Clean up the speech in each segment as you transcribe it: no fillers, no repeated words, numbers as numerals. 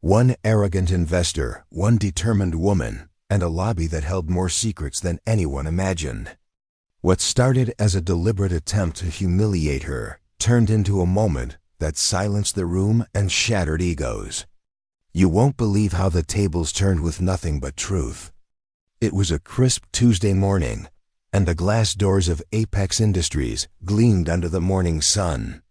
One arrogant investor, one determined woman, and a lobby that held more secrets than anyone imagined. What started as a deliberate attempt to humiliate her turned into a moment that silenced the room and shattered egos. You won't believe how the tables turned with nothing but truth. It was a crisp Tuesday morning, and the glass doors of Apex Industries gleamed under the morning sun.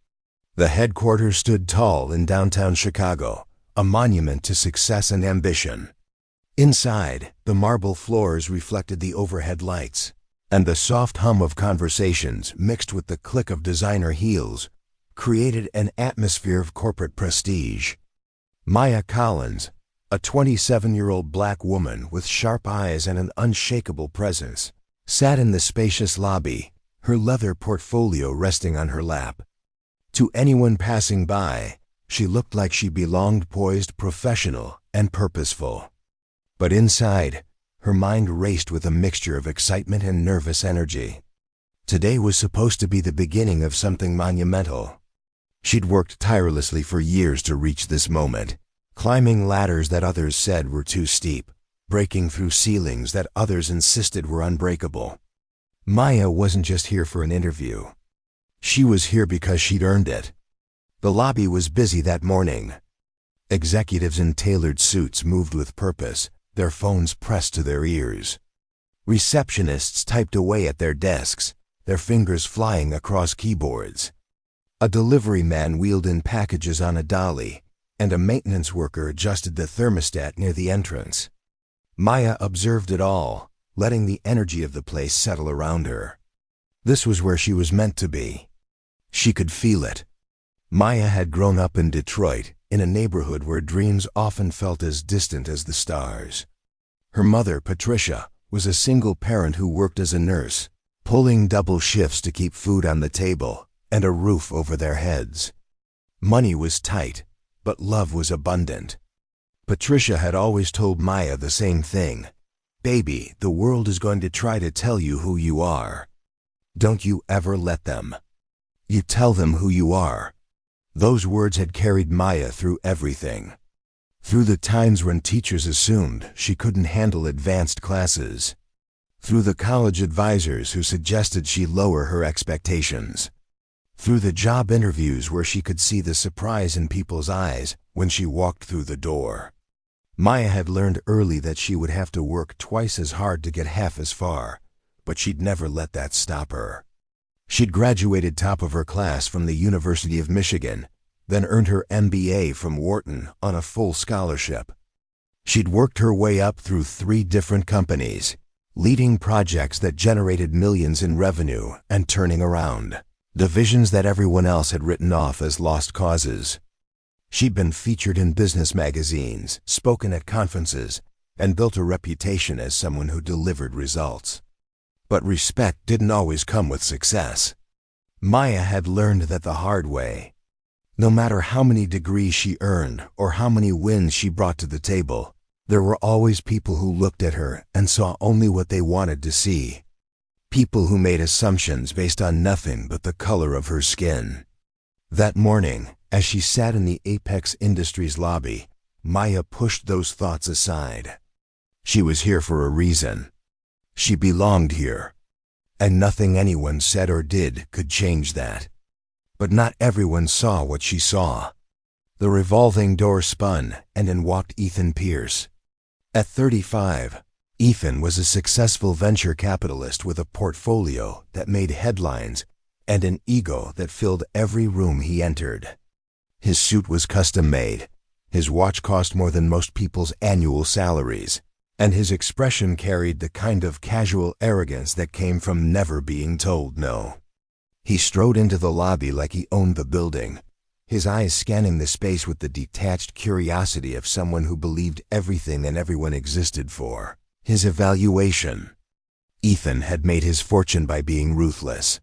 The headquarters stood tall in downtown Chicago, a monument to success and ambition. Inside, the marble floors reflected the overhead lights, and the soft hum of conversations mixed with the click of designer heels created an atmosphere of corporate prestige. Maya Collins, a 27-year-old black woman with sharp eyes and an unshakable presence, sat in the spacious lobby, her leather portfolio resting on her lap. To anyone passing by, she looked like she belonged poised, professional, and purposeful. But inside, her mind raced with a mixture of excitement and nervous energy. Today was supposed to be the beginning of something monumental. She'd worked tirelessly for years to reach this moment, climbing ladders that others said were too steep, breaking through ceilings that others insisted were unbreakable. Maya wasn't just here for an interview. She was here because she'd earned it. The lobby was busy that morning. Executives in tailored suits moved with purpose, their phones pressed to their ears. Receptionists typed away at their desks, their fingers flying across keyboards. A delivery man wheeled in packages on a dolly, and a maintenance worker adjusted the thermostat near the entrance. Maya observed it all, letting the energy of the place settle around her. This was where she was meant to be. She could feel it. Maya had grown up in Detroit, in a neighborhood where dreams often felt as distant as the stars. Her mother, Patricia, was a single parent who worked as a nurse, pulling double shifts to keep food on the table and a roof over their heads. Money was tight, but love was abundant. Patricia had always told Maya the same thing. "Baby, the world is going to try to tell you who you are. Don't you ever let them. You tell them who you are." Those words had carried Maya through everything. Through the times when teachers assumed she couldn't handle advanced classes. Through the college advisors who suggested she lower her expectations. Through the job interviews where she could see the surprise in people's eyes when she walked through the door. Maya had learned early that she would have to work twice as hard to get half as far, but she'd never let that stop her. She'd graduated top of her class from the University of Michigan, then earned her MBA from Wharton on a full scholarship. She'd worked her way up through 3 different companies, leading projects that generated millions in revenue and turning around divisions that everyone else had written off as lost causes. She'd been featured in business magazines, spoken at conferences, and built a reputation as someone who delivered results. But respect didn't always come with success. Maya had learned that the hard way. No matter how many degrees she earned or how many wins she brought to the table, there were always people who looked at her and saw only what they wanted to see. People who made assumptions based on nothing but the color of her skin. That morning, as she sat in the Apex Industries lobby, Maya pushed those thoughts aside. She was here for a reason. She belonged here. And nothing anyone said or did could change that. But not everyone saw what she saw. The revolving door spun, and in walked Ethan Pierce. At 35, Ethan was a successful venture capitalist with a portfolio that made headlines and an ego that filled every room he entered. His suit was custom-made, his watch cost more than most people's annual salaries, and his expression carried the kind of casual arrogance that came from never being told no. He strode into the lobby like he owned the building, his eyes scanning the space with the detached curiosity of someone who believed everything and everyone existed for his evaluation. Ethan had made his fortune by being ruthless.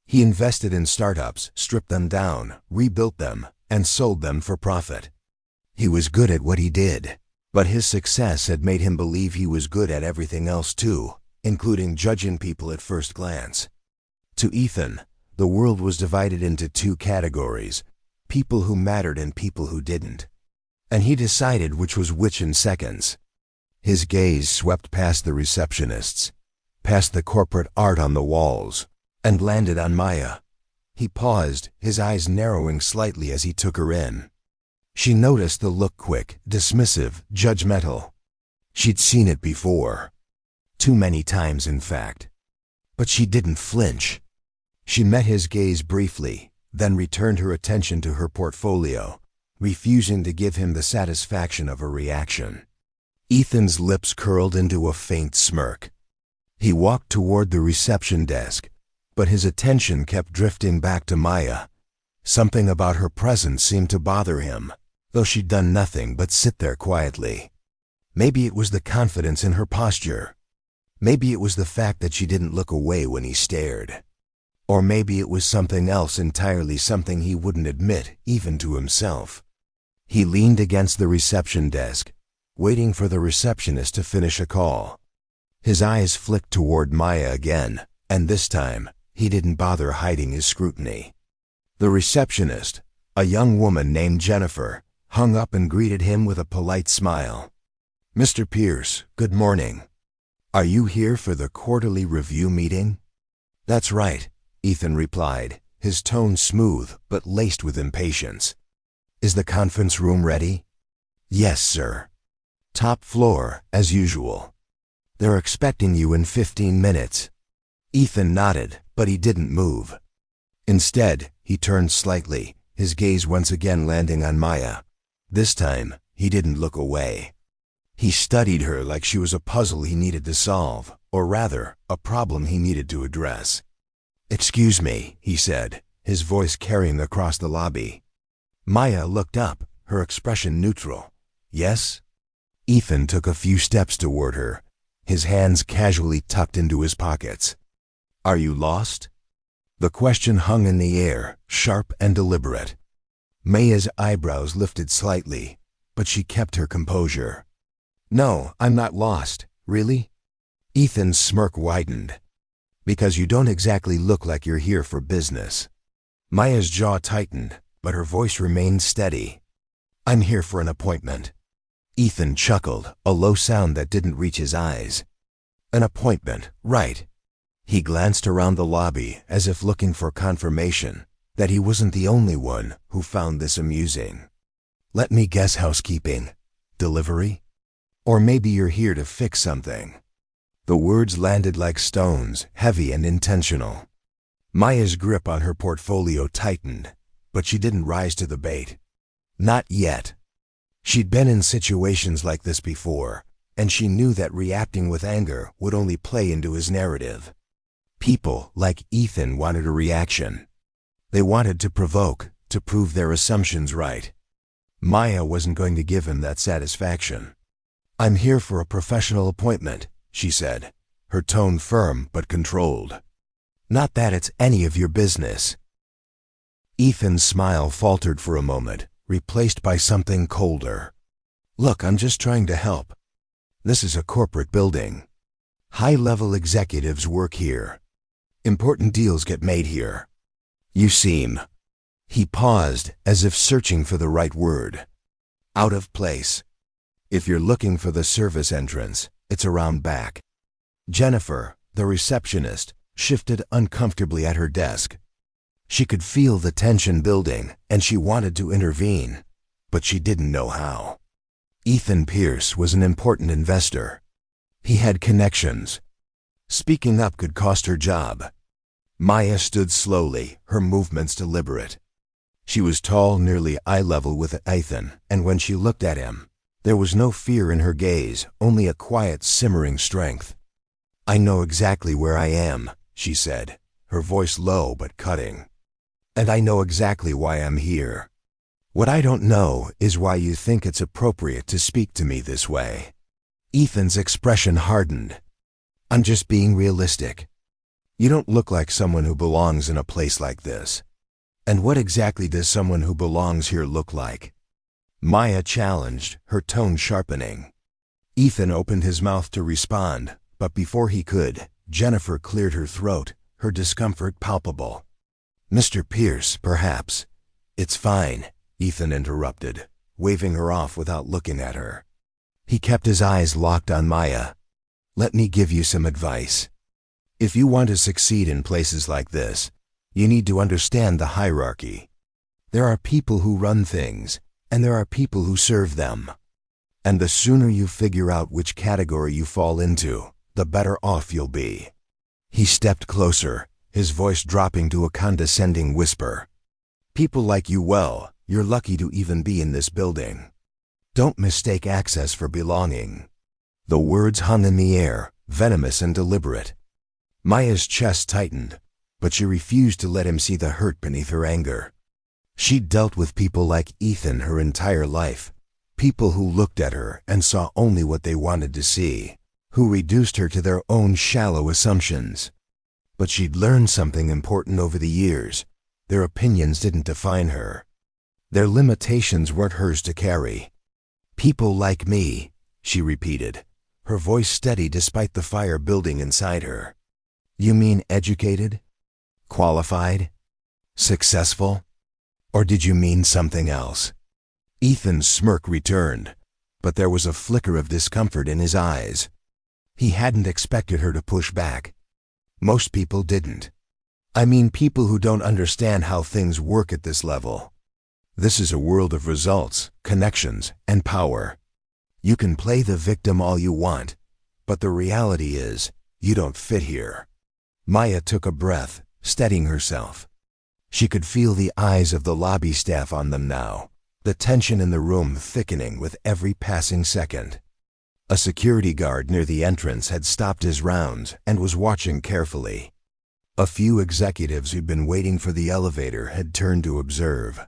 He invested in startups, stripped them down, rebuilt them, and sold them for profit. He was good at what he did, but his success had made him believe he was good at everything else too, including judging people at first glance. To Ethan, the world was divided into 2 categories, people who mattered and people who didn't. and he decided which was which in seconds. His gaze swept past the receptionists, past the corporate art on the walls, and landed on Maya. He paused, his eyes narrowing slightly as he took her in. She noticed the look, quick, dismissive, judgmental. She'd seen it before. Too many times, in fact. But she didn't flinch. She met his gaze briefly, then returned her attention to her portfolio, refusing to give him the satisfaction of a reaction. Ethan's lips curled into a faint smirk. He walked toward the reception desk, but his attention kept drifting back to Maya. Something about her presence seemed to bother him, though she'd done nothing but sit there quietly. Maybe it was the confidence in her posture. Maybe it was the fact that she didn't look away when he stared. Or maybe it was something else entirely, something he wouldn't admit, even to himself. He leaned against the reception desk, waiting for the receptionist to finish a call. His eyes flicked toward Maya again, and this time, he didn't bother hiding his scrutiny. The receptionist, a young woman named Jennifer, hung up and greeted him with a polite smile. "Mr. Pierce, good morning. Are you here for the quarterly review meeting?" "That's right," Ethan replied, his tone smooth but laced with impatience. "Is the conference room ready?" "Yes, sir. Top floor, as usual. They're expecting you in 15 minutes. Ethan nodded, but he didn't move. Instead, he turned slightly, his gaze once again landing on Maya. This time, he didn't look away. He studied her like she was a puzzle he needed to solve, or rather, a problem he needed to address. "Excuse me," he said, his voice carrying across the lobby. Maya looked up, her expression neutral. "Yes?" Ethan took a few steps toward her, his hands casually tucked into his pockets. "Are you lost?" The question hung in the air, sharp and deliberate. Maya's eyebrows lifted slightly, but she kept her composure. "No, I'm not lost. Really?" Ethan's smirk widened. "Because you don't exactly look like you're here for business." Maya's jaw tightened, but her voice remained steady. "I'm here for an appointment." Ethan chuckled, a low sound that didn't reach his eyes. "An appointment, right." He glanced around the lobby as if looking for confirmation that he wasn't the only one who found this amusing. "Let me guess, housekeeping? Delivery? Or maybe you're here to fix something." The words landed like stones, heavy and intentional. Maya's grip on her portfolio tightened, but she didn't rise to the bait. Not yet. She'd been in situations like this before, and she knew that reacting with anger would only play into his narrative. People, like Ethan, wanted a reaction. They wanted to provoke, to prove their assumptions right. Maya wasn't going to give him that satisfaction. "I'm here for a professional appointment," she said, her tone firm but controlled. "Not that it's any of your business." Ethan's smile faltered for a moment, replaced by something colder. "Look, I'm just trying to help. This is a corporate building. High-level executives work here. Important deals get made here. You seem—" He paused, as if searching for the right word. "Out of place. If you're looking for the service entrance, it's around back." Jennifer, the receptionist, shifted uncomfortably at her desk. She could feel the tension building, and she wanted to intervene, but she didn't know how. Ethan Pierce was an important investor. He had connections. Speaking up could cost her job. Maya stood slowly, her movements deliberate. She was tall, nearly eye level with Ethan, and when she looked at him, there was no fear in her gaze, only a quiet, simmering strength. "I know exactly where I am," she said, her voice low but cutting. "And I know exactly why I'm here. What I don't know is why you think it's appropriate to speak to me this way." Ethan's expression hardened. "I'm just being realistic. You don't look like someone who belongs in a place like this. And what exactly does someone who belongs here look like?" Maya challenged, her tone sharpening. Ethan opened his mouth to respond, but before he could, Jennifer cleared her throat, her discomfort palpable. "Mr. Pierce, perhaps." "It's fine," Ethan interrupted, waving her off without looking at her. He kept his eyes locked on Maya. "Let me give you some advice. If you want to succeed in places like this, you need to understand the hierarchy. There are people who run things, and there are people who serve them. And the sooner you figure out which category you fall into, the better off you'll be." He stepped closer, his voice dropping to a condescending whisper. "People like you well, you're lucky to even be in this building. Don't mistake access for belonging." The words hung in the air, venomous and deliberate. Maya's chest tightened, but she refused to let him see the hurt beneath her anger. She'd dealt with people like Ethan her entire life, people who looked at her and saw only what they wanted to see, who reduced her to their own shallow assumptions. But she'd learned something important over the years. Their opinions didn't define her. Their limitations weren't hers to carry. "People like me," she repeated, her voice steady despite the fire building inside her. "You mean educated? Qualified? Successful? Or did you mean something else?" Ethan's smirk returned, but there was a flicker of discomfort in his eyes. He hadn't expected her to push back. Most people didn't. "I mean people who don't understand how things work at this level. This is a world of results, connections, and power. You can play the victim all you want, but the reality is, you don't fit here." Maya took a breath, steadying herself. She could feel the eyes of the lobby staff on them now, the tension in the room thickening with every passing second. A security guard near the entrance had stopped his rounds and was watching carefully. A few executives who'd been waiting for the elevator had turned to observe.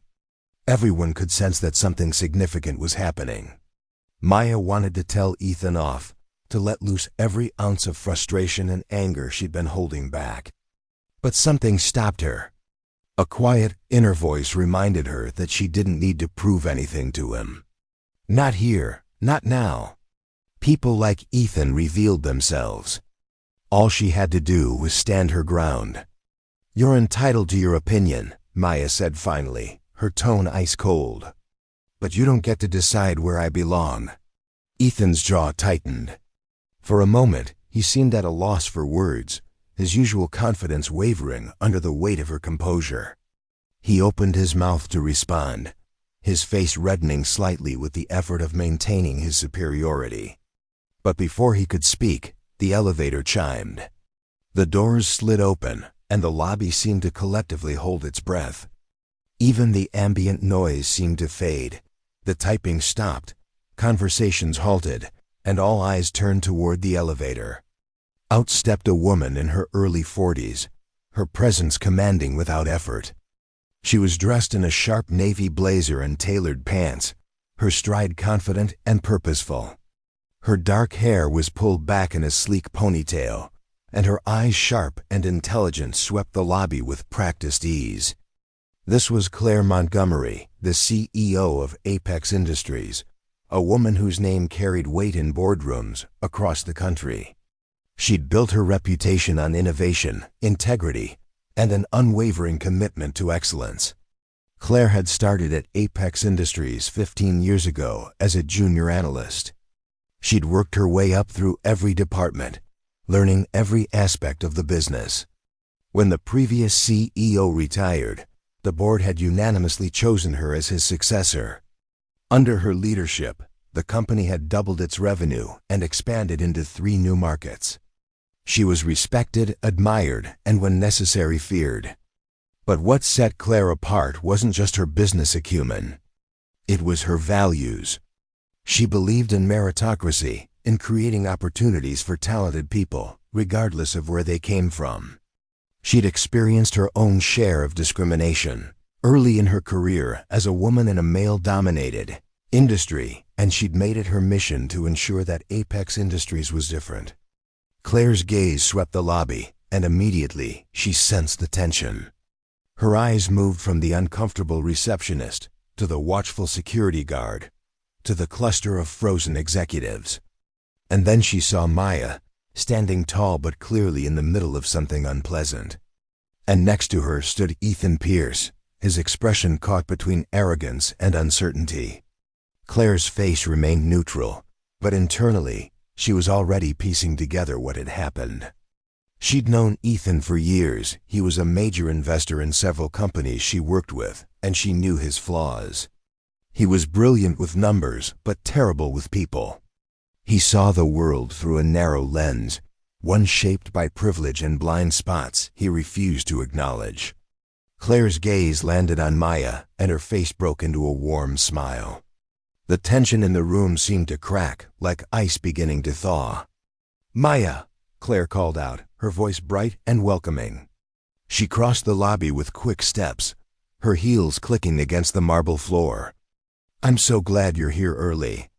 Everyone could sense that something significant was happening. Maya wanted to tell Ethan off, to let loose every ounce of frustration and anger she'd been holding back. But something stopped her. A quiet, inner voice reminded her that she didn't need to prove anything to him. Not here, not now. People like Ethan revealed themselves. All she had to do was stand her ground. "You're entitled to your opinion," Maya said finally, her tone ice cold. "But you don't get to decide where I belong." Ethan's jaw tightened. For a moment, he seemed at a loss for words, his usual confidence wavering under the weight of her composure. He opened his mouth to respond, his face reddening slightly with the effort of maintaining his superiority. But before he could speak, the elevator chimed. The doors slid open, and the lobby seemed to collectively hold its breath. Even the ambient noise seemed to fade. The typing stopped, conversations halted, and all eyes turned toward the elevator. Out stepped a woman in her early 40s, her presence commanding without effort. She was dressed in a sharp navy blazer and tailored pants, her stride confident and purposeful. Her dark hair was pulled back in a sleek ponytail, and her eyes sharp and intelligent swept the lobby with practiced ease. This was Claire Montgomery, the CEO of Apex Industries, a woman whose name carried weight in boardrooms across the country. She'd built her reputation on innovation, integrity, and an unwavering commitment to excellence. Claire had started at Apex Industries 15 years ago as a junior analyst. She'd worked her way up through every department, learning every aspect of the business. When the previous CEO retired, the board had unanimously chosen her as his successor. Under her leadership, the company had doubled its revenue and expanded into 3 new markets. She was respected, admired, and when necessary feared. But what set Claire apart wasn't just her business acumen. It was her values. She believed in meritocracy, in creating opportunities for talented people, regardless of where they came from. She'd experienced her own share of discrimination early in her career as a woman in a male-dominated industry, and she'd made it her mission to ensure that Apex Industries was different. Claire's gaze swept the lobby, and immediately she sensed the tension. Her eyes moved from the uncomfortable receptionist to the watchful security guard, to the cluster of frozen executives. And then she saw Maya, standing tall but clearly in the middle of something unpleasant. And next to her stood Ethan Pierce, his expression caught between arrogance and uncertainty. Claire's face remained neutral, but internally, she was already piecing together what had happened. She'd known Ethan for years. He was a major investor in several companies she worked with, and she knew his flaws. He was brilliant with numbers, but terrible with people. He saw the world through a narrow lens, one shaped by privilege and blind spots he refused to acknowledge. Claire's gaze landed on Maya, and her face broke into a warm smile. The tension in the room seemed to crack, like ice beginning to thaw. "Maya," Claire called out, her voice bright and welcoming. She crossed the lobby with quick steps, her heels clicking against the marble floor. "I'm so glad you're here early.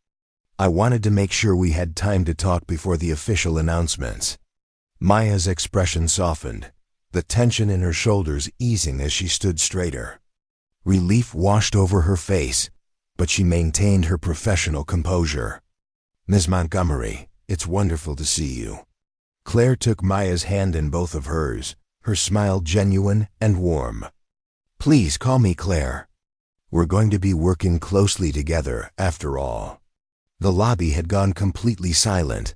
I wanted to make sure we had time to talk before the official announcements." Maya's expression softened, the tension in her shoulders easing as she stood straighter. Relief washed over her face, but she maintained her professional composure. "Ms. Montgomery, it's wonderful to see you." Claire took Maya's hand in both of hers, her smile genuine and warm. "Please call me Claire. We're going to be working closely together, after all." The lobby had gone completely silent.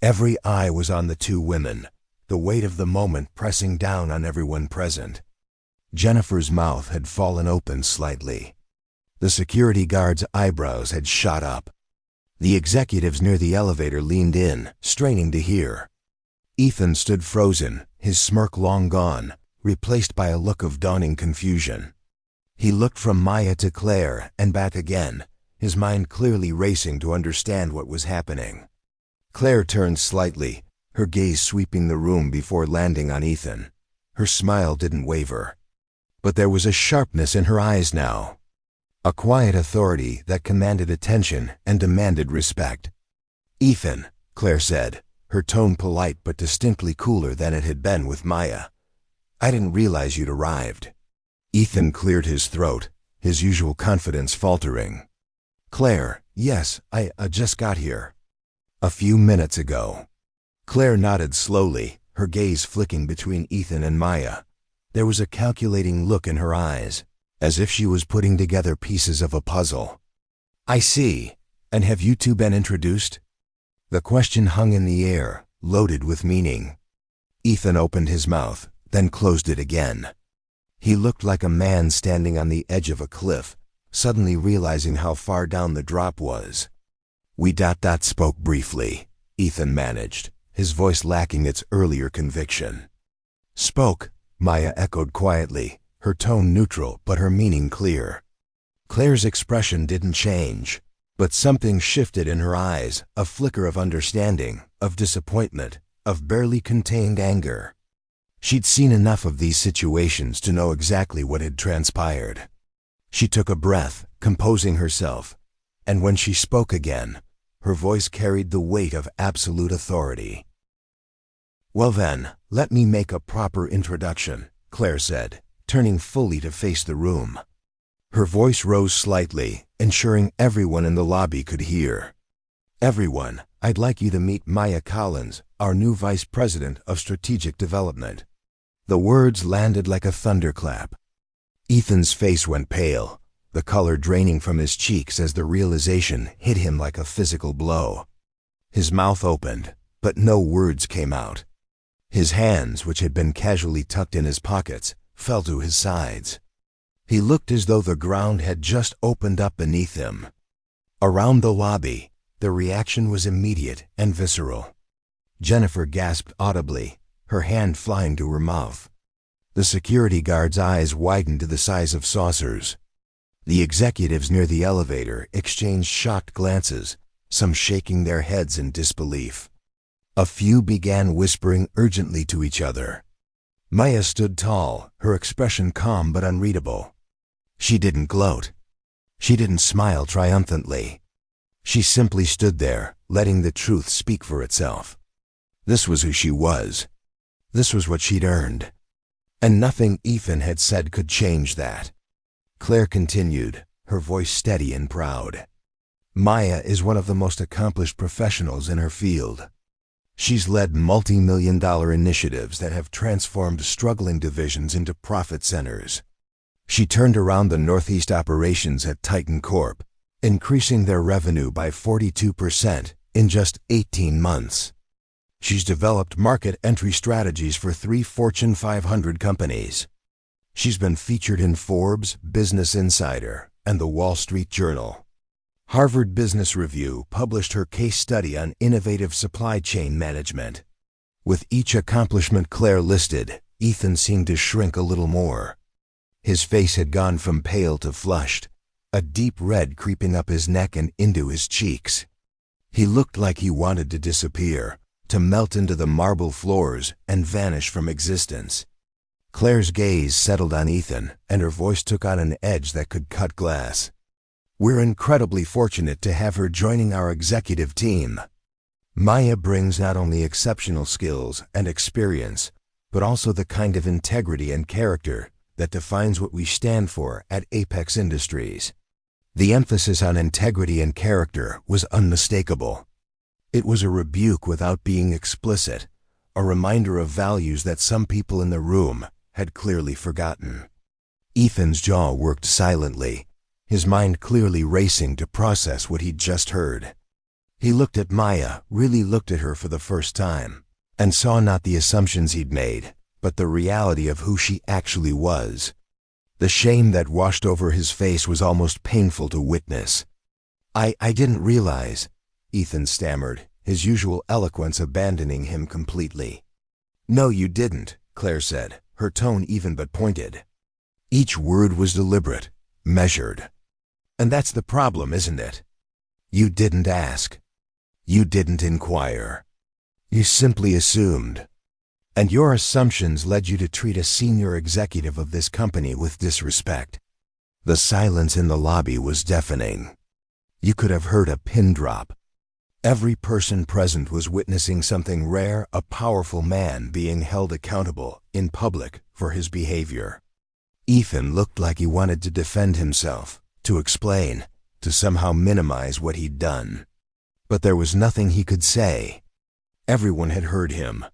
Every eye was on the two women, the weight of the moment pressing down on everyone present. Jennifer's mouth had fallen open slightly. The security guard's eyebrows had shot up. The executives near the elevator leaned in, straining to hear. Ethan stood frozen, his smirk long gone, replaced by a look of dawning confusion. He looked from Maya to Claire and back again, his mind clearly racing to understand what was happening. Claire turned slightly, her gaze sweeping the room before landing on Ethan. Her smile didn't waver. But there was a sharpness in her eyes now. A quiet authority that commanded attention and demanded respect. "Ethan," Claire said, her tone polite but distinctly cooler than it had been with Maya. "I didn't realize you'd arrived." Ethan cleared his throat, his usual confidence faltering. "Claire, yes, I just got here. A few minutes ago." Claire nodded slowly, her gaze flicking between Ethan and Maya. There was a calculating look in her eyes, as if she was putting together pieces of a puzzle. "I see. And have you two been introduced?" The question hung in the air, loaded with meaning. Ethan opened his mouth, then closed it again. He looked like a man standing on the edge of a cliff, suddenly realizing how far down the drop was. "We spoke briefly," Ethan managed, his voice lacking its earlier conviction. "Spoke," Maya echoed quietly, her tone neutral but her meaning clear. Claire's expression didn't change, but something shifted in her eyes, a flicker of understanding, of disappointment, of barely contained anger. She'd seen enough of these situations to know exactly what had transpired. She took a breath, composing herself, and when she spoke again, her voice carried the weight of absolute authority. "Well then, let me make a proper introduction," Claire said, turning fully to face the room. Her voice rose slightly, ensuring everyone in the lobby could hear. "Everyone, I'd like you to meet Maya Collins, our new Vice President of Strategic Development." The words landed like a thunderclap. Ethan's face went pale, the color draining from his cheeks as the realization hit him like a physical blow. His mouth opened, but no words came out. His hands, which had been casually tucked in his pockets, fell to his sides. He looked as though the ground had just opened up beneath him. Around the lobby, the reaction was immediate and visceral. Jennifer gasped audibly, her hand flying to her mouth. The security guard's eyes widened to the size of saucers. The executives near the elevator exchanged shocked glances, some shaking their heads in disbelief. A few began whispering urgently to each other. Maya stood tall, her expression calm but unreadable. She didn't gloat. She didn't smile triumphantly. She simply stood there, letting the truth speak for itself. This was who she was. This was what she'd earned. And nothing Ethan had said could change that. Claire continued, her voice steady and proud. "Maya is one of the most accomplished professionals in her field. She's led multi-million-dollar initiatives that have transformed struggling divisions into profit centers. She turned around the Northeast operations at Titan Corp, increasing their revenue by 42% in just 18 months. She's developed market entry strategies for 3 Fortune 500 companies. She's been featured in Forbes, Business Insider, and the Wall Street Journal. Harvard Business Review published her case study on innovative supply chain management. With each accomplishment Claire listed, Ethan seemed to shrink a little more. His face had gone from pale to flushed, a deep red creeping up his neck and into his cheeks. He looked like he wanted to disappear, to melt into the marble floors and vanish from existence. Claire's gaze settled on Ethan, and her voice took on an edge that could cut glass. "We're incredibly fortunate to have her joining our executive team. Maya brings not only exceptional skills and experience, but also the kind of integrity and character that defines what we stand for at Apex Industries." The emphasis on integrity and character was unmistakable. It was a rebuke without being explicit, a reminder of values that some people in the room had clearly forgotten. Ethan's jaw worked silently, his mind clearly racing to process what he'd just heard. He looked at Maya, really looked at her for the first time, and saw not the assumptions he'd made, but the reality of who she actually was. The shame that washed over his face was almost painful to witness. I didn't realize," Ethan stammered, his usual eloquence abandoning him completely. "No, you didn't," Claire said, her tone even but pointed. Each word was deliberate, measured. "And that's the problem, isn't it? You didn't ask. You didn't inquire. You simply assumed. And your assumptions led you to treat a senior executive of this company with disrespect." The silence in the lobby was deafening. You could have heard a pin drop. Every person present was witnessing something rare, a powerful man being held accountable in public for his behavior. Ethan looked like he wanted to defend himself, to explain, to somehow minimize what he'd done. But there was nothing he could say. Everyone had heard him.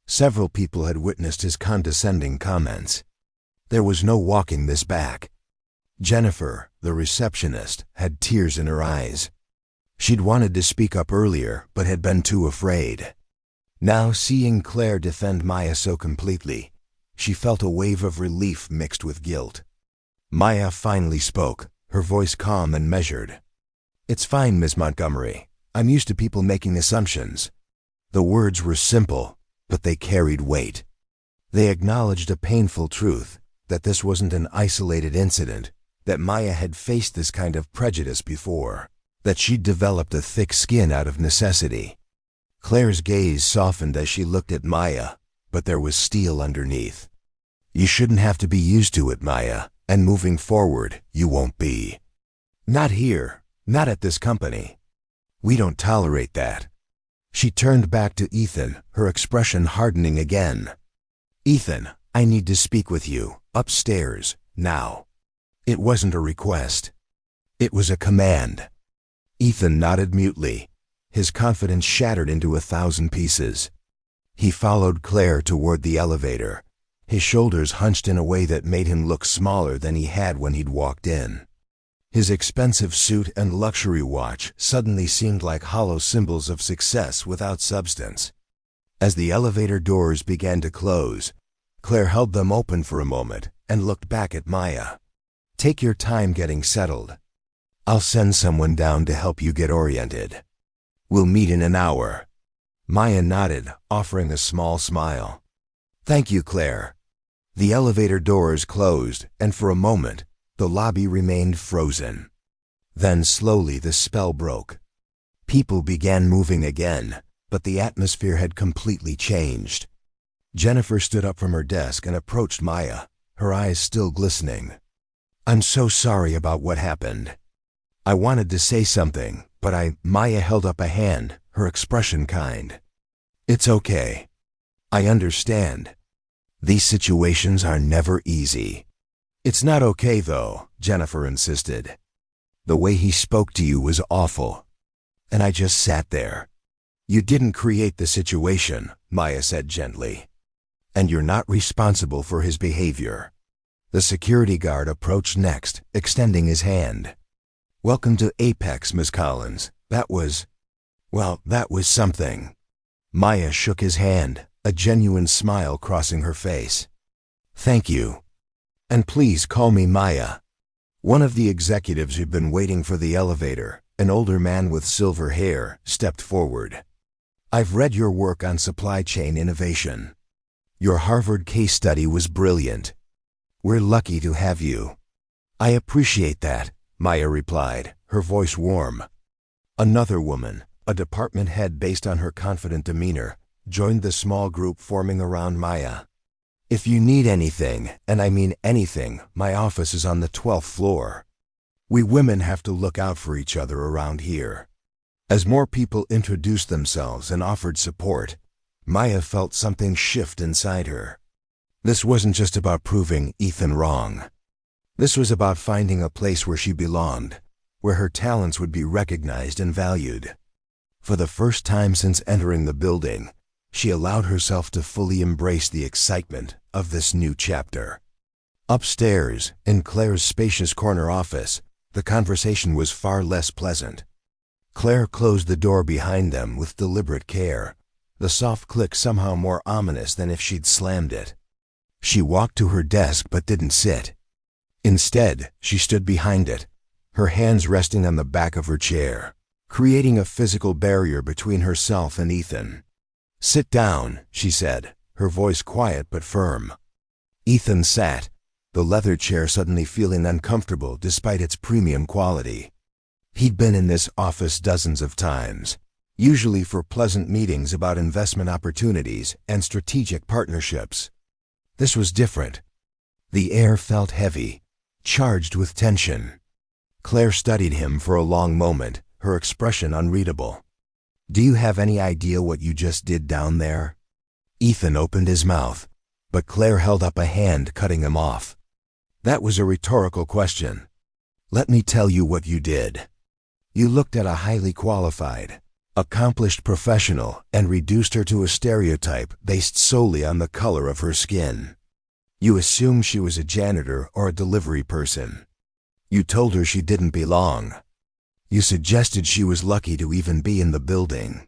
Several people had witnessed his condescending comments. There was no walking this back. Jennifer, the receptionist, had tears in her eyes. She'd wanted to speak up earlier, but had been too afraid. Now, seeing Claire defend Maya so completely, she felt a wave of relief mixed with guilt. Maya finally spoke, her voice calm and measured. "It's fine, Miss Montgomery. I'm used to people making assumptions." The words were simple, but they carried weight. They acknowledged a painful truth, that this wasn't an isolated incident, that Maya had faced this kind of prejudice before, that she'd developed a thick skin out of necessity. Claire's gaze softened as she looked at Maya, but there was steel underneath. "You shouldn't have to be used to it, Maya, and moving forward, you won't be. Not here, not at this company. We don't tolerate that." She turned back to Ethan, her expression hardening again. "Ethan, I need to speak with you, upstairs, now." It wasn't a request. It was a command. Ethan nodded mutely, his confidence shattered into 1,000 pieces. He followed Claire toward the elevator, his shoulders hunched in a way that made him look smaller than he had when he'd walked in. His expensive suit and luxury watch suddenly seemed like hollow symbols of success without substance. As the elevator doors began to close, Claire held them open for a moment and looked back at Maya. "Take your time getting settled. I'll send someone down to help you get oriented. We'll meet in an hour." Maya nodded, offering a small smile. "Thank you, Claire." The elevator doors closed, and for a moment, the lobby remained frozen. Then slowly the spell broke. People began moving again, but the atmosphere had completely changed. Jennifer stood up from her desk and approached Maya, her eyes still glistening. "I'm so sorry about what happened. I wanted to say something, but Maya held up a hand, her expression kind. "It's okay. I understand. These situations are never easy." "It's not okay, though," Jennifer insisted. "The way he spoke to you was awful. And I just sat there." "You didn't create the situation," Maya said gently. "And you're not responsible for his behavior." The security guard approached next, extending his hand. Welcome to Apex, Miss Collins. That was something. Maya shook his hand, a genuine smile crossing her face. Thank you. And please call me Maya. One of the executives who'd been waiting for the elevator, an older man with silver hair, stepped forward. I've read your work on supply chain innovation. Your Harvard case study was brilliant. We're lucky to have you. I appreciate that, Maya replied, her voice warm. Another woman, a department head based on her confident demeanor, joined the small group forming around Maya. If you need anything, and I mean anything, my office is on the 12th floor. We women have to look out for each other around here. As more people introduced themselves and offered support, Maya felt something shift inside her. This wasn't just about proving Ethan wrong. This was about finding a place where she belonged, where her talents would be recognized and valued. For the first time since entering the building, she allowed herself to fully embrace the excitement of this new chapter. Upstairs, in Claire's spacious corner office, the conversation was far less pleasant. Claire closed the door behind them with deliberate care, the soft click somehow more ominous than if she'd slammed it. She walked to her desk but didn't sit. Instead, she stood behind it, her hands resting on the back of her chair, creating a physical barrier between herself and Ethan. Sit down, she said, her voice quiet but firm. Ethan sat, the leather chair suddenly feeling uncomfortable despite its premium quality. He'd been in this office dozens of times, usually for pleasant meetings about investment opportunities and strategic partnerships. This was different. The air felt heavy, charged with tension. Claire studied him for a long moment, her expression unreadable. Do you have any idea what you just did down there? Ethan opened his mouth, but Claire held up a hand, cutting him off. That was a rhetorical question. Let me tell you what you did. You looked at a highly qualified, accomplished professional and reduced her to a stereotype based solely on the color of her skin. You assumed she was a janitor or a delivery person. You told her she didn't belong. You suggested she was lucky to even be in the building.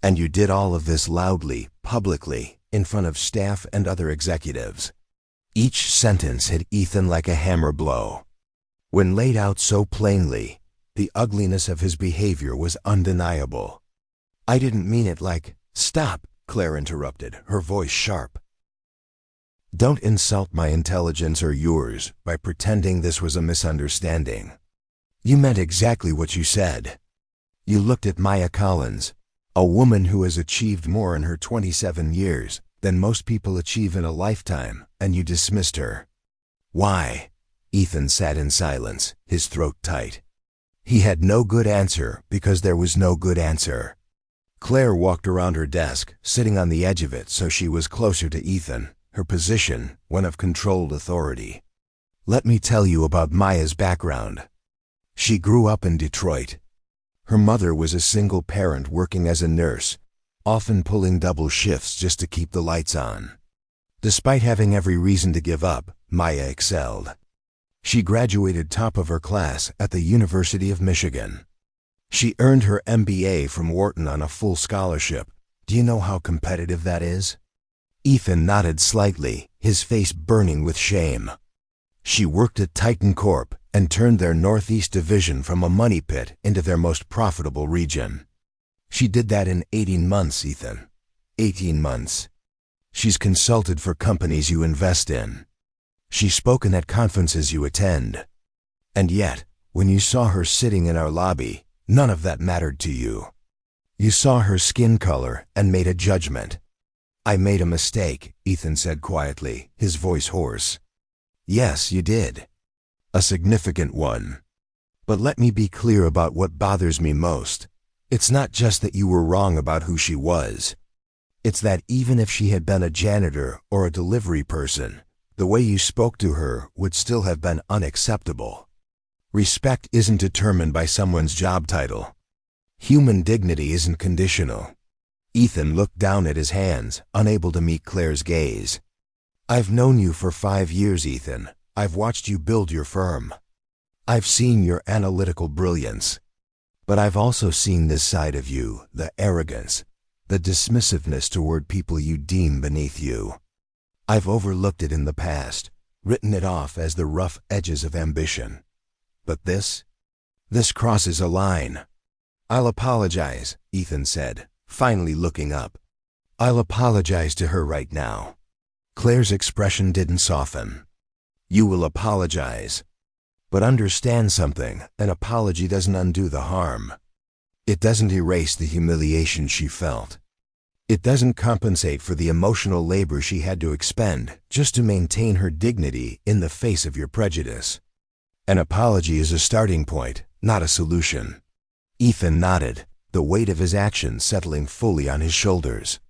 And you did all of this loudly, publicly, in front of staff and other executives. Each sentence hit Ethan like a hammer blow. When laid out so plainly, the ugliness of his behavior was undeniable. I didn't mean it like, stop, Claire interrupted, her voice sharp. Don't insult my intelligence or yours by pretending this was a misunderstanding. You meant exactly what you said. You looked at Maya Collins, a woman who has achieved more in her 27 years than most people achieve in a lifetime, and you dismissed her. Why? Ethan sat in silence, his throat tight. He had no good answer because there was no good answer. Claire walked around her desk, sitting on the edge of it so she was closer to Ethan, her position one of controlled authority. Let me tell you about Maya's background. She grew up in Detroit. Her mother was a single parent working as a nurse, often pulling double shifts just to keep the lights on. Despite having every reason to give up, Maya excelled. She graduated top of her class at the University of Michigan. She earned her MBA from Wharton on a full scholarship. Do you know how competitive that is? Ethan nodded slightly, his face burning with shame. She worked at Titan Corp and turned their Northeast division from a money pit into their most profitable region. She did that in 18 months, Ethan. 18 months. She's consulted for companies you invest in. She's spoken at conferences you attend. And yet, when you saw her sitting in our lobby, none of that mattered to you. You saw her skin color and made a judgment. I made a mistake, Ethan said quietly, his voice hoarse. Yes, you did. A significant one. But let me be clear about what bothers me most. It's not just that you were wrong about who she was. It's that even if she had been a janitor or a delivery person, the way you spoke to her would still have been unacceptable. Respect isn't determined by someone's job title. Human dignity isn't conditional. Ethan looked down at his hands, unable to meet Claire's gaze. I've known you for 5 years, Ethan. I've watched you build your firm. I've seen your analytical brilliance. But I've also seen this side of you, the arrogance, the dismissiveness toward people you deem beneath you. I've overlooked it in the past, written it off as the rough edges of ambition. But this crosses a line. I'll apologize, Ethan said, finally looking up. I'll apologize to her right now. Claire's expression didn't soften. You will apologize. But understand something, an apology doesn't undo the harm. It doesn't erase the humiliation she felt. It doesn't compensate for the emotional labor she had to expend just to maintain her dignity in the face of your prejudice. An apology is a starting point, not a solution. Ethan nodded, the weight of his actions settling fully on his shoulders.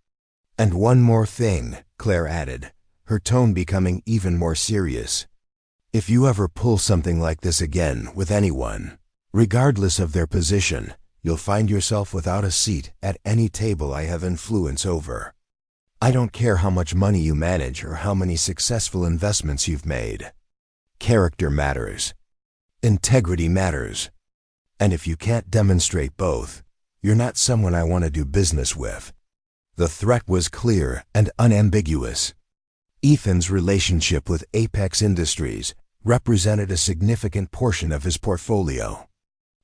And one more thing, Claire added, her tone becoming even more serious. If you ever pull something like this again with anyone, regardless of their position, you'll find yourself without a seat at any table I have influence over. I don't care how much money you manage or how many successful investments you've made. Character matters. Integrity matters. And if you can't demonstrate both, you're not someone I want to do business with. The threat was clear and unambiguous. Ethan's relationship with Apex Industries represented a significant portion of his portfolio.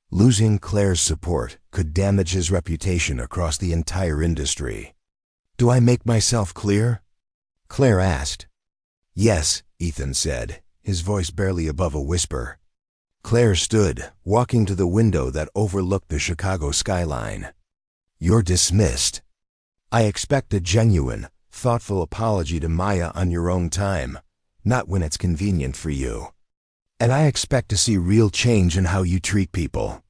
Losing Claire's support could damage his reputation across the entire industry. Do I make myself clear? Claire asked. Yes, Ethan said, his voice barely above a whisper. Claire stood, walking to the window that overlooked the Chicago skyline. You're dismissed. I expect a genuine, thoughtful apology to Maya on your own time, not when it's convenient for you. And I expect to see real change in how you treat people.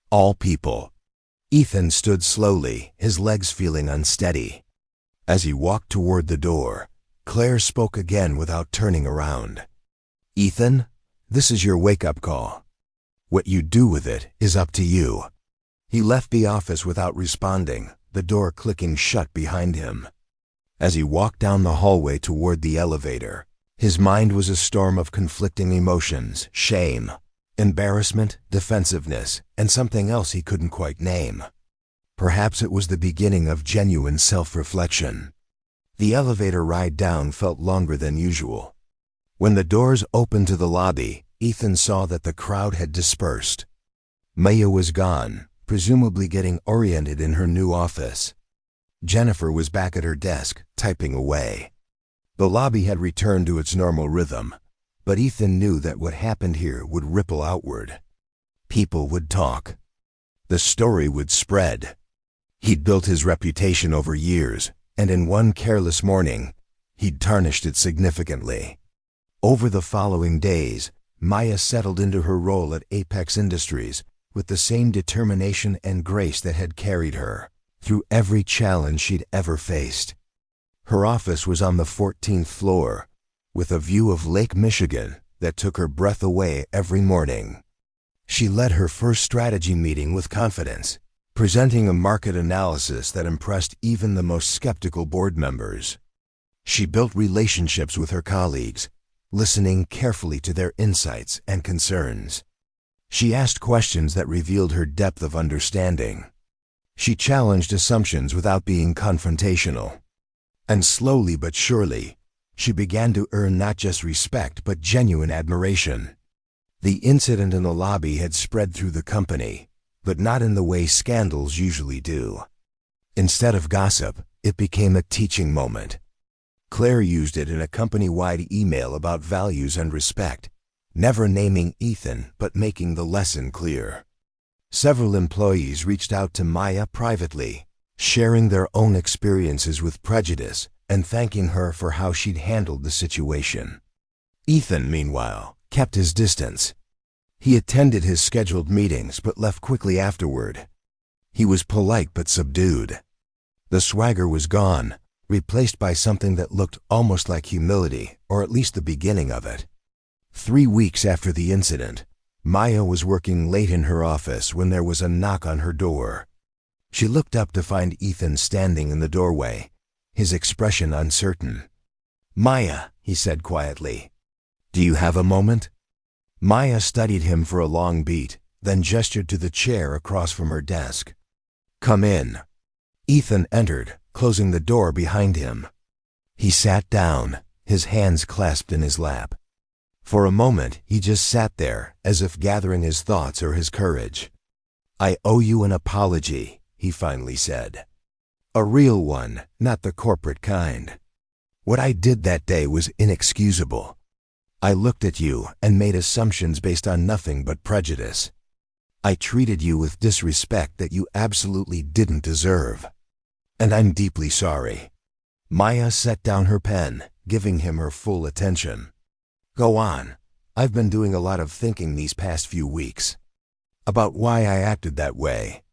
All people. Ethan stood slowly, his legs feeling unsteady. As he walked toward the door, Claire spoke again without turning around. Ethan, this is your wake-up call. What you do with it is up to you. He left the office without responding, the door clicking shut behind him. As he walked down the hallway toward the elevator, his mind was a storm of conflicting emotions, shame, embarrassment, defensiveness, and something else he couldn't quite name. Perhaps it was the beginning of genuine self-reflection. The elevator ride down felt longer than usual. When the doors opened to the lobby, Ethan saw that the crowd had dispersed. Maya was gone, presumably getting oriented in her new office. Jennifer was back at her desk, typing away. The lobby had returned to its normal rhythm, but Ethan knew that what happened here would ripple outward. People would talk. The story would spread. He'd built his reputation over years, and in one careless morning, he'd tarnished it significantly. Over the following days, Maya settled into her role at Apex Industries with the same determination and grace that had carried her through every challenge she'd ever faced. Her office was on the 14th floor, with a view of Lake Michigan that took her breath away every morning. She led her first strategy meeting with confidence, presenting a market analysis that impressed even the most skeptical board members. She built relationships with her colleagues, listening carefully to their insights and concerns. She asked questions that revealed her depth of understanding. She challenged assumptions without being confrontational. And slowly but surely, she began to earn not just respect but genuine admiration. The incident in the lobby had spread through the company, but not in the way scandals usually do. Instead of gossip, it became a teaching moment. Claire used it in a company-wide email about values and respect, never naming Ethan but making the lesson clear. Several employees reached out to Maya privately, sharing their own experiences with prejudice and thanking her for how she'd handled the situation. Ethan, meanwhile, kept his distance. He attended his scheduled meetings but left quickly afterward. He was polite but subdued. The swagger was gone, replaced by something that looked almost like humility, or at least the beginning of it. 3 weeks after the incident, Maya was working late in her office when there was a knock on her door. She looked up to find Ethan standing in the doorway, his expression uncertain. "Maya," he said quietly, "do you have a moment?" Maya studied him for a long beat, then gestured to the chair across from her desk. "Come in." Ethan entered, closing the door behind him. He sat down, his hands clasped in his lap. For a moment, he just sat there, as if gathering his thoughts or his courage. "I owe you an apology," he finally said. "A real one, not the corporate kind. What I did that day was inexcusable. I looked at you and made assumptions based on nothing but prejudice. I treated you with disrespect that you absolutely didn't deserve. And I'm deeply sorry." Maya set down her pen, giving him her full attention. "Go on. I've been doing a lot of thinking these past few weeks. About why I acted that way.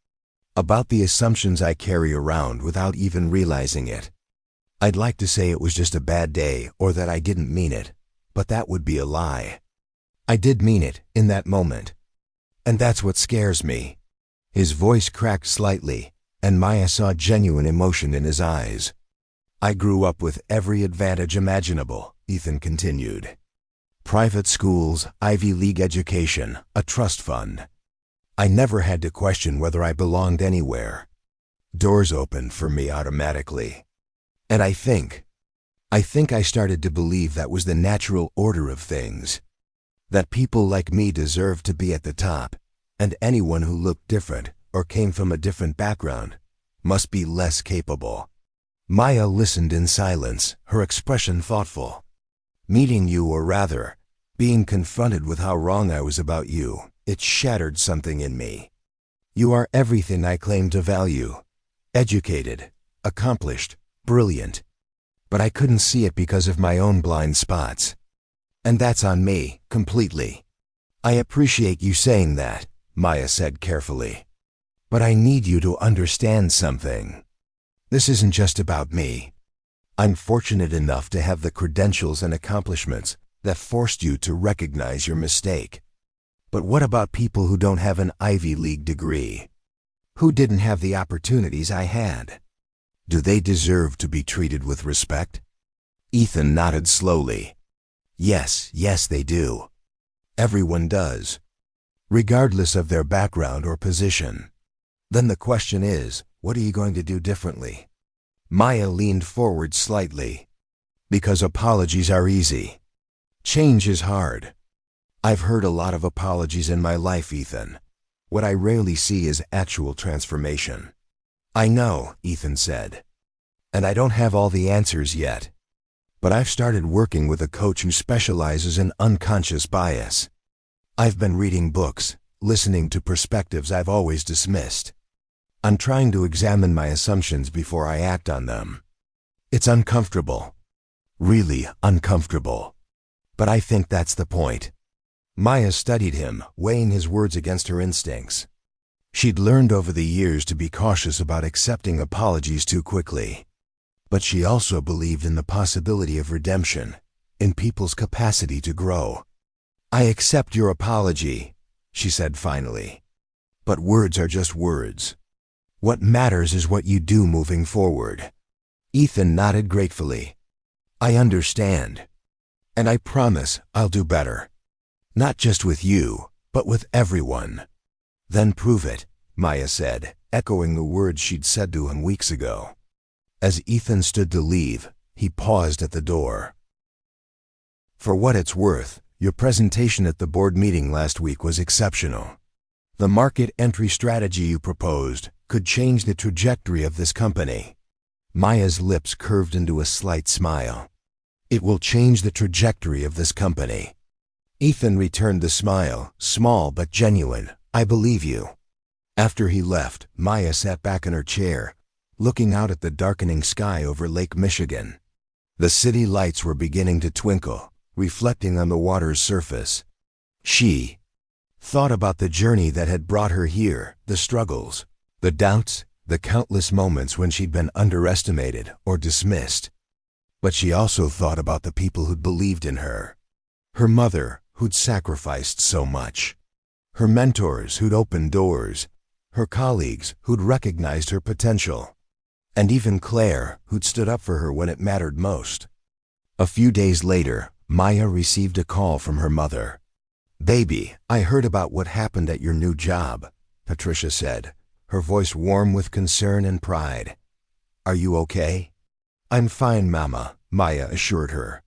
About the assumptions I carry around without even realizing it. I'd like to say it was just a bad day or that I didn't mean it, but that would be a lie. I did mean it in that moment. And that's what scares me." His voice cracked slightly, and Maya saw genuine emotion in his eyes. "I grew up with every advantage imaginable," Ethan continued. "Private schools, Ivy League education, a trust fund. I never had to question whether I belonged anywhere. Doors opened for me automatically. And I think I started to believe that was the natural order of things. That people like me deserved to be at the top, and anyone who looked different or came from a different background must be less capable." Maya listened in silence, her expression thoughtful. "Meeting you, or rather, being confronted with how wrong I was about you, it shattered something in me. You are everything I claim to value. Educated, accomplished, brilliant. But I couldn't see it because of my own blind spots. And that's on me, completely. I appreciate you saying that," Maya said carefully. "But I need you to understand something. This isn't just about me. I'm fortunate enough to have the credentials and accomplishments that forced you to recognize your mistake. But what about people who don't have an Ivy League degree? Who didn't have the opportunities I had? Do they deserve to be treated with respect?" Ethan nodded slowly. Yes, they do. Everyone does, regardless of their background or position. Then the question is, what are you going to do differently?" Maya leaned forward slightly. "Because apologies are easy. Change is hard. I've heard a lot of apologies in my life, Ethan. What I rarely see is actual transformation." "I know," Ethan said. "And I don't have all the answers yet. But I've started working with a coach who specializes in unconscious bias. I've been reading books, listening to perspectives I've always dismissed. I'm trying to examine my assumptions before I act on them. It's uncomfortable. Really uncomfortable. But I think that's the point." Maya studied him, weighing his words against her instincts. She'd learned over the years to be cautious about accepting apologies too quickly. But she also believed in the possibility of redemption, in people's capacity to grow. "I accept your apology," she said finally. "But words are just words. What matters is what you do moving forward." Ethan nodded gratefully. "I understand. And I promise I'll do better. Not just with you, but with everyone." "Then prove it," Maya said, echoing the words she'd said to him weeks ago. As Ethan stood to leave, he paused at the door. "For what it's worth, your presentation at the board meeting last week was exceptional. The market entry strategy you proposed could change the trajectory of this company." Maya's lips curved into a slight smile. "It will change the trajectory of this company." Ethan returned the smile, small but genuine. "I believe you." After he left, Maya sat back in her chair, looking out at the darkening sky over Lake Michigan. The city lights were beginning to twinkle, reflecting on the water's surface. She thought about the journey that had brought her here, the struggles, the doubts, the countless moments when she'd been underestimated or dismissed. But she also thought about the people who'd believed in her. Her mother, who'd sacrificed so much. Her mentors who'd opened doors. Her colleagues who'd recognized her potential. And even Claire, who'd stood up for her when it mattered most. A few days later, Maya received a call from her mother. Baby, I heard about what happened at your new job, Patricia said, her voice warm with concern and pride. Are you okay? I'm fine, Mama, Maya assured her.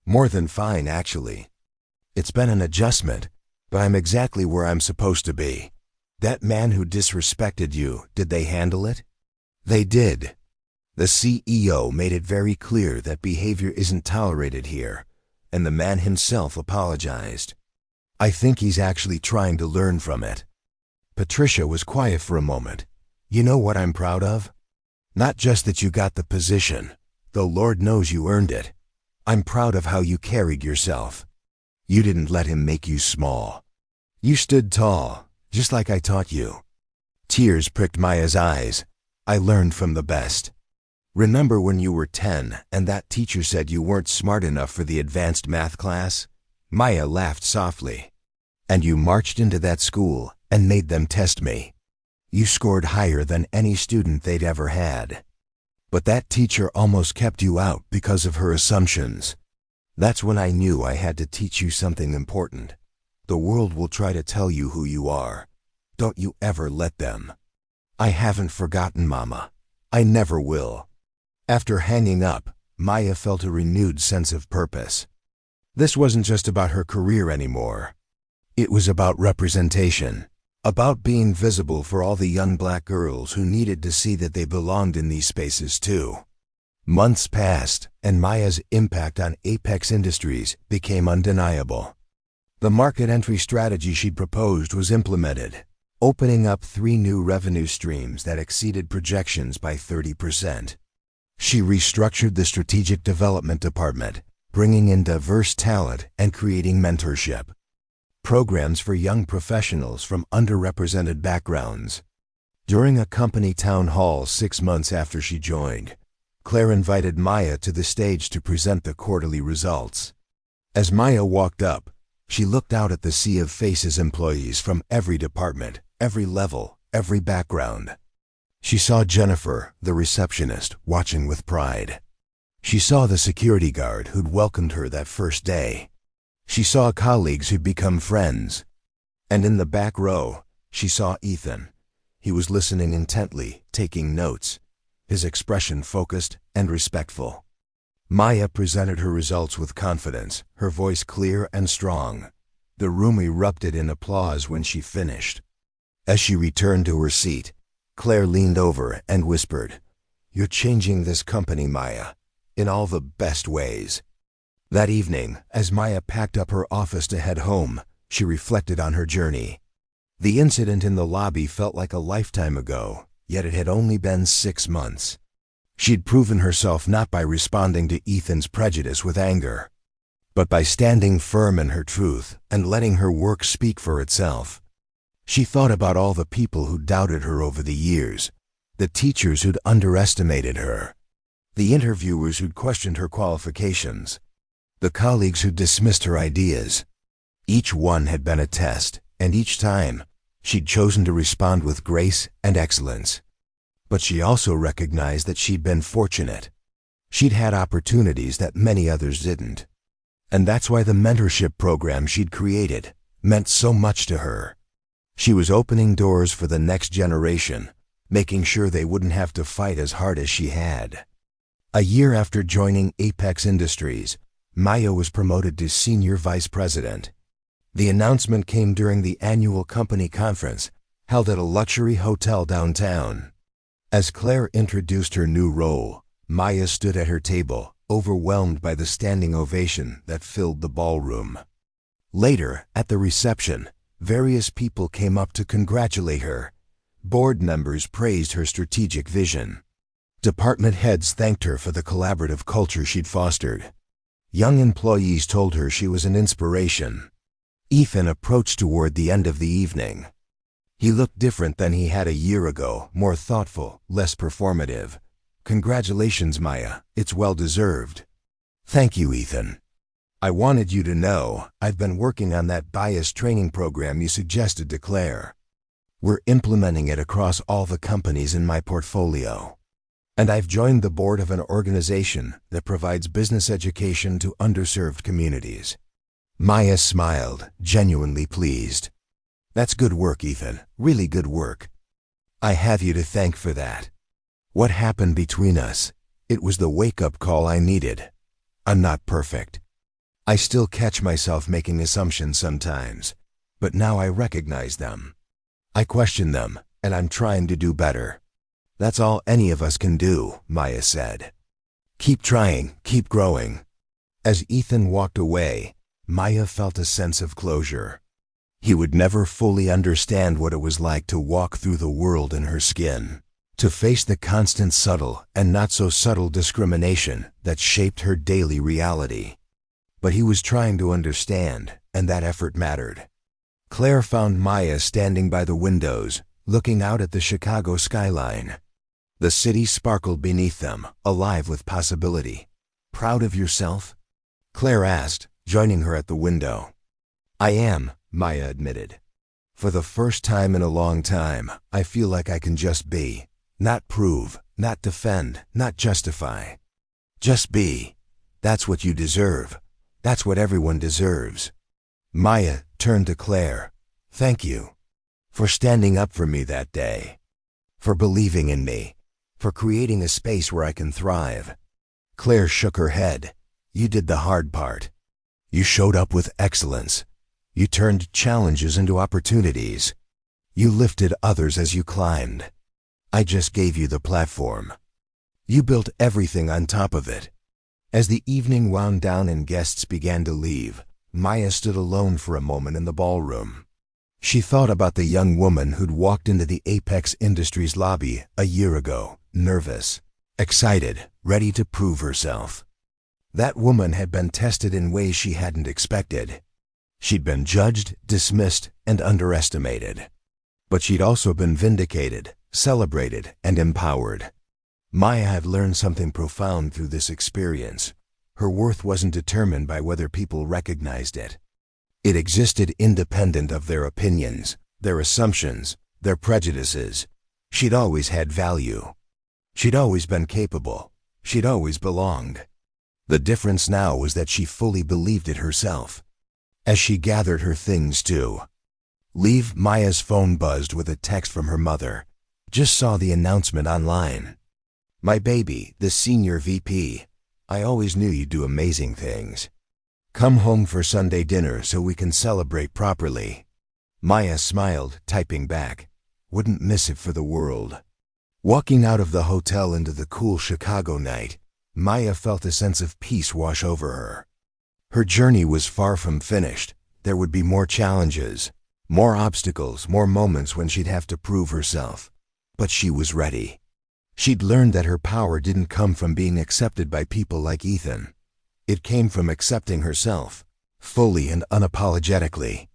More than fine, actually. It's been an adjustment, but I'm exactly where I'm supposed to be. That man who disrespected you, did they handle it? They did. The CEO made it very clear that behavior isn't tolerated here, and the man himself apologized. I think he's actually trying to learn from it. Patricia was quiet for a moment. You know what I'm proud of? Not just that you got the position, though Lord knows you earned it. I'm proud of how you carried yourself. You didn't let him make you small. You stood tall, just like I taught you. Tears pricked Maya's eyes. I learned from the best. Remember when you were 10 and that teacher said you weren't smart enough for the advanced math class? Maya laughed softly. And you marched into that school and made them test me. You scored higher than any student they'd ever had. But that teacher almost kept you out because of her assumptions. That's when I knew I had to teach you something important. The world will try to tell you who you are. Don't you ever let them. I haven't forgotten, Mama. I never will. After hanging up, Maya felt a renewed sense of purpose. This wasn't just about her career anymore. It was about representation, about being visible for all the young black girls who needed to see that they belonged in these spaces too. Months passed, and Maya's impact on Apex Industries became undeniable. The market entry strategy she'd proposed was implemented, opening up 3 new revenue streams that exceeded projections by 30%. She restructured the strategic development department, bringing in diverse talent and creating mentorship. Programs for young professionals from underrepresented backgrounds. During a company town hall 6 months after she joined, Claire invited Maya to the stage to present the quarterly results. As Maya walked up, she looked out at the sea of faces, employees from every department, every level, every background. She saw Jennifer, the receptionist, watching with pride. She saw the security guard who'd welcomed her that first day. She saw colleagues who'd become friends. And in the back row, she saw Ethan. He was listening intently, taking notes, his expression focused and respectful. Maya presented her results with confidence, her voice clear and strong. The room erupted in applause when she finished. As she returned to her seat, Claire leaned over and whispered, "You're changing this company, Maya, in all the best ways." That evening, as Maya packed up her office to head home, she reflected on her journey. The incident in the lobby felt like a lifetime ago, yet it had only been 6 months. She'd proven herself not by responding to Ethan's prejudice with anger, but by standing firm in her truth and letting her work speak for itself. She thought about all the people who doubted her over the years, the teachers who'd underestimated her, the interviewers who'd questioned her qualifications, the colleagues who dismissed her ideas. Each one had been a test, and each time, she'd chosen to respond with grace and excellence. But she also recognized that she'd been fortunate. She'd had opportunities that many others didn't. And that's why the mentorship program she'd created meant so much to her. She was opening doors for the next generation, making sure they wouldn't have to fight as hard as she had. A year after joining Apex Industries, Maya was promoted to Senior Vice President. The announcement came during the annual company conference, held at a luxury hotel downtown. As Claire introduced her new role, Maya stood at her table, overwhelmed by the standing ovation that filled the ballroom. Later, at the reception, various people came up to congratulate her. Board members praised her strategic vision. Department heads thanked her for the collaborative culture she'd fostered. Young employees told her she was an inspiration. Ethan approached toward the end of the evening. He looked different than he had a year ago, more thoughtful, less performative. "Congratulations, Maya. It's well-deserved." "Thank you, Ethan. I wanted you to know I've been working on that bias training program you suggested to Claire. We're implementing it across all the companies in my portfolio. And I've joined the board of an organization that provides business education to underserved communities. Maya smiled, genuinely pleased. That's good work, Ethan. Really good work. I have you to thank for that. What happened between us? It was the wake-up call I needed. I'm not perfect. I still catch myself making assumptions sometimes, but now I recognize them. I question them, and I'm trying to do better. That's all any of us can do, Maya said. Keep trying, keep growing. As Ethan walked away, Maya felt a sense of closure. He would never fully understand what it was like to walk through the world in her skin, to face the constant subtle and not so subtle discrimination that shaped her daily reality. But he was trying to understand, and that effort mattered. Claire found Maya standing by the windows, looking out at the Chicago skyline. The city sparkled beneath them, alive with possibility. Proud of yourself? Claire asked, joining her at the window. I am, Maya admitted. For the first time in a long time, I feel like I can just be. Not prove, not defend, not justify. Just be. That's what you deserve. That's what everyone deserves. Maya turned to Claire. Thank you. For standing up for me that day. For believing in me. For creating a space where I can thrive. Claire shook her head. You did the hard part. You showed up with excellence. You turned challenges into opportunities. You lifted others as you climbed. I just gave you the platform. You built everything on top of it. As the evening wound down and guests began to leave, Maya stood alone for a moment in the ballroom. She thought about the young woman who'd walked into the Apex Industries lobby a year ago, nervous, excited, ready to prove herself. That woman had been tested in ways she hadn't expected. She'd been judged, dismissed, and underestimated. But she'd also been vindicated, celebrated, and empowered. Maya had learned something profound through this experience. Her worth wasn't determined by whether people recognized it. It existed independent of their opinions, their assumptions, their prejudices. She'd always had value. She'd always been capable. She'd always belonged. The difference now was that she fully believed it herself. As she gathered her things to leave, Maya's phone buzzed with a text from her mother. Just saw the announcement online. My baby, the senior VP. I always knew you'd do amazing things. Come home for Sunday dinner so we can celebrate properly. Maya smiled, typing back. Wouldn't miss it for the world. Walking out of the hotel into the cool Chicago night, Maya felt a sense of peace wash over her. Her journey was far from finished. There would be more challenges, more obstacles, more moments when she'd have to prove herself. But she was ready. She'd learned that her power didn't come from being accepted by people like Ethan. It came from accepting herself, fully and unapologetically.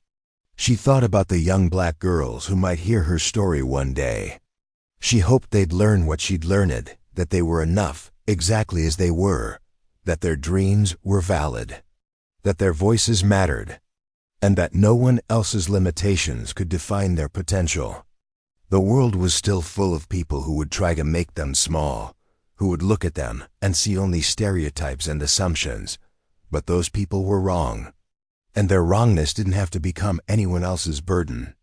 She thought about the young black girls who might hear her story one day. She hoped they'd learn what she'd learned, that they were enough, exactly as they were, that their dreams were valid, that their voices mattered, and that no one else's limitations could define their potential. The world was still full of people who would try to make them small, who would look at them and see only stereotypes and assumptions, but those people were wrong, and their wrongness didn't have to become anyone else's burden.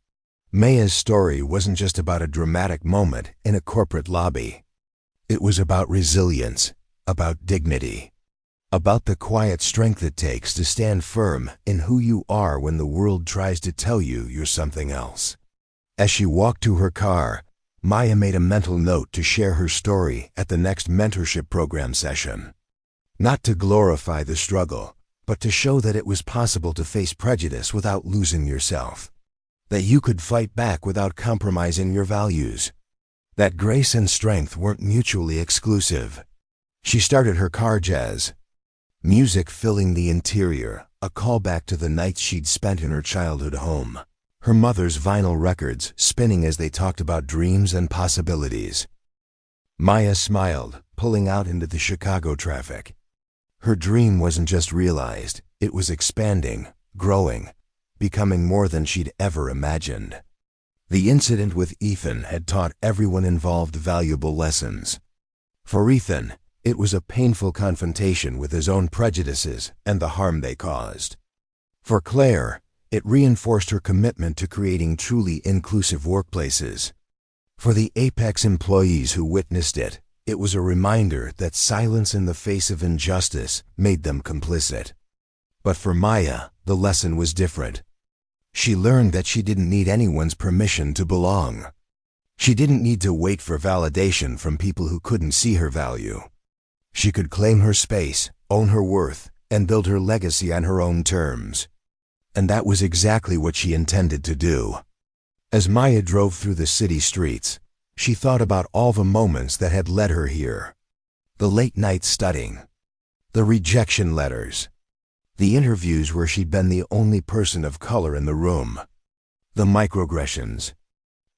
Maya's story wasn't just about a dramatic moment in a corporate lobby. It was about resilience, about dignity, about the quiet strength it takes to stand firm in who you are when the world tries to tell you you're something else. As she walked to her car, Maya made a mental note to share her story at the next mentorship program session. Not to glorify the struggle, but to show that it was possible to face prejudice without losing yourself. That you could fight back without compromising your values. That grace and strength weren't mutually exclusive. She started her car jazz, music filling the interior, a callback to the nights she'd spent in her childhood home. Her mother's vinyl records spinning as they talked about dreams and possibilities. Maya smiled, pulling out into the Chicago traffic. Her dream wasn't just realized, it was expanding, growing, becoming more than she'd ever imagined. The incident with Ethan had taught everyone involved valuable lessons. For Ethan, it was a painful confrontation with his own prejudices and the harm they caused. For Claire, it reinforced her commitment to creating truly inclusive workplaces. For the Apex employees who witnessed it, it was a reminder that silence in the face of injustice made them complicit. But for Maya, the lesson was different. She learned that she didn't need anyone's permission to belong. She didn't need to wait for validation from people who couldn't see her value. She could claim her space, own her worth, and build her legacy on her own terms. And that was exactly what she intended to do. As Maya drove through the city streets, she thought about all the moments that had led her here. The late-night studying, the rejection letters, the interviews where she'd been the only person of color in the room, the microaggressions,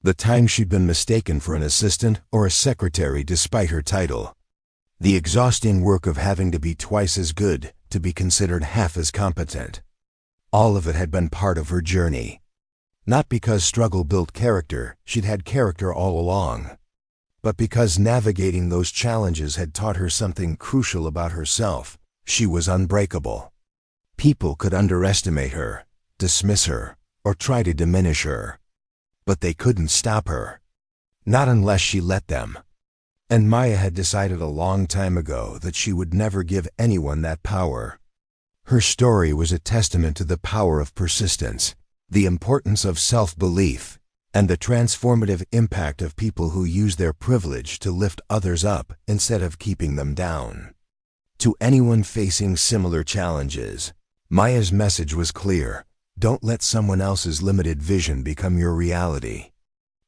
the times she'd been mistaken for an assistant or a secretary despite her title, the exhausting work of having to be twice as good to be considered half as competent. All of it had been part of her journey. Not because struggle built character, she'd had character all along, but because navigating those challenges had taught her something crucial about herself. She was unbreakable. People could underestimate her, dismiss her, or try to diminish her, but they couldn't stop her. Not unless she let them. And Maya had decided a long time ago that she would never give anyone that power. Her story was a testament to the power of persistence, the importance of self-belief, and the transformative impact of people who use their privilege to lift others up instead of keeping them down. To anyone facing similar challenges, Maya's message was clear: don't let someone else's limited vision become your reality.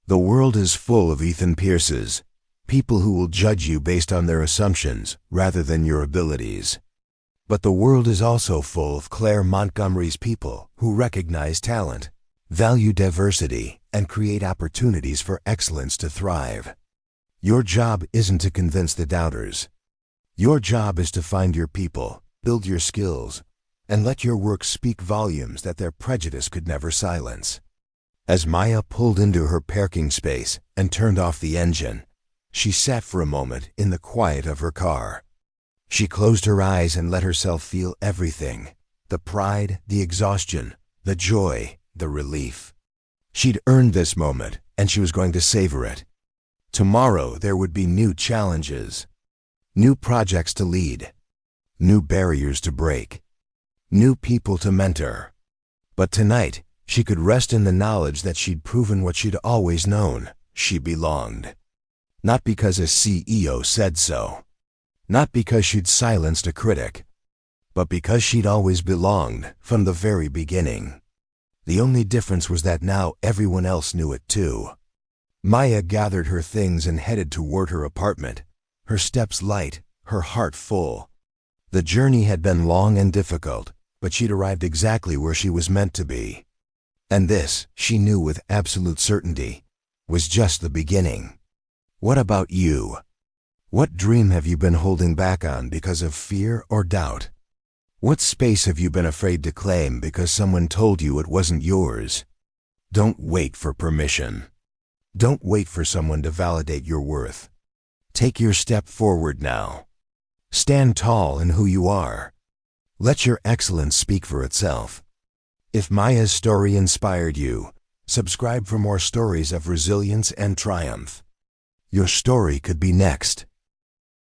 The world is full of Ethan Pierces, people who will judge you based on their assumptions rather than your abilities. But the world is also full of Claire Montgomery's people who recognize talent, value diversity, and create opportunities for excellence to thrive. Your job isn't to convince the doubters. Your job is to find your people, build your skills, and let your work speak volumes that their prejudice could never silence. As Maya pulled into her parking space and turned off the engine, she sat for a moment in the quiet of her car. She closed her eyes and let herself feel everything: the pride, the exhaustion, the joy, the relief. She'd earned this moment, and she was going to savor it. Tomorrow there would be new challenges, new projects to lead, new barriers to break, new people to mentor. But tonight, she could rest in the knowledge that she'd proven what she'd always known: she belonged. Not because a CEO said so. Not because she'd silenced a critic, but because she'd always belonged from the very beginning. The only difference was that now everyone else knew it too. Maya gathered her things and headed toward her apartment, her steps light, her heart full. The journey had been long and difficult, but she'd arrived exactly where she was meant to be. And this, she knew with absolute certainty, was just the beginning. What about you? What dream have you been holding back on because of fear or doubt? What space have you been afraid to claim because someone told you it wasn't yours? Don't wait for permission. Don't wait for someone to validate your worth. Take your step forward now. Stand tall in who you are. Let your excellence speak for itself. If Maya's story inspired you, subscribe for more stories of resilience and triumph. Your story could be next.